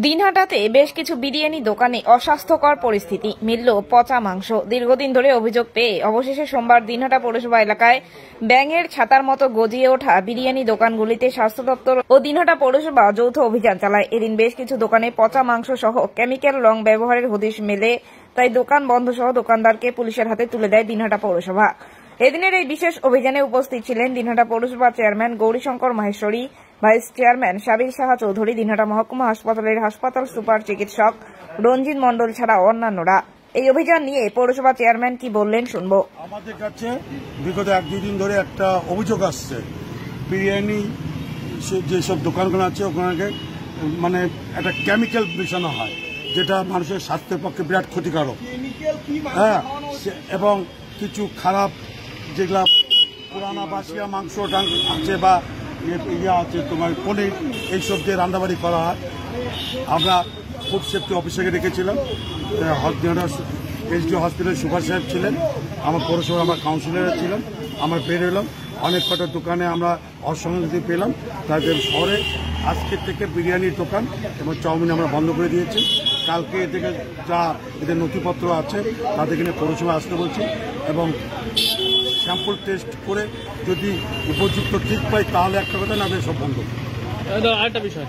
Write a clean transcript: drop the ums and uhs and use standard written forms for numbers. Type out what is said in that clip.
দিনহাটাতে বেশ কিছু বিরিয়ানি দোকানে অস্বাস্থ্যকর পরিস্থিতি, মিলল পচা মাংস। দীর্ঘদিন ধরে অভিযোগ পেয়ে অবশেষে সোমবার দিনহাটা পৌরসভা এলাকায় ব্যাঙের ছাতার মতো গজিয়ে ওঠা বিরিয়ানি দোকানগুলিতে স্বাস্থ্য দপ্তর ও দিনহাটা পৌরসভা যৌথ অভিযান চালায়। এদিন বেশ কিছু দোকানে পচা মাংস সহ কেমিক্যাল রং ব্যবহারের হদিশ মেলে, তাই দোকান বন্ধ সহ দোকানদারকে পুলিশের হাতে তুলে দেয় দিনহাটা পৌরসভা। এদিনের এই বিশেষ অভিযানে উপস্থিত ছিলেন দিনহাটা পৌরসভা chairman Gourishankar Maheshwari, vice chairman Sabir Saha Chowdhury, Dinhata মহকুমা হাসপাতালের হাসপাতাল সুপার চিকিৎসক রঞ্জিত মণ্ডল ছাড়া অন্যান্যরা। এই অভিযান নিয়ে পৌরসভা চেয়ারম্যান কি বললেন শুনবো। আমাদের কাছে বিগত 1-2 দিন ধরে একটা অভিযোগ আসছে, বিরিয়ানি যেসব দোকানগুলো আছে ওখানে মানে একটা কেমিক্যাল মেশানো হয়, যেটা মানুষের স্বাস্থ্যের পক্ষে বিরাট ক্ষতিকারক। হ্যাঁ, এবং কিছু খারাপ যেগুলা পুরানা বাসিয়া মাংস আছে বা ইয়ে আছে তোমার পনির, এইসব দিয়ে রান্নাবাড়ি করা হয়। আমরা ফুড সেফটি অফিসারকে রেখেছিলাম, এসডিও হসপিটালের সুপার সাহেব ছিলেন, আমার পৌরসভার আমার কাউন্সিলর ছিলেন। আমরা বের হলাম, অনেক কটা দোকানে আমরা অসংগতি পেলাম। তাদের শহরে আজকের থেকে বিরিয়ানির দোকান এবং চাউমিন আমরা বন্ধ করে দিয়েছি। কালকে এ থেকে যা এদের নথিপত্র আছে তাদেরকে নিয়ে পৌরসভা আসতে বলছি, এবং স্যাম্পল টেস্ট করে যদি উপযুক্ত ঠিক পাই তাহলে একটা কথা, না সব বন্ধ। আরেকটা বিষয়,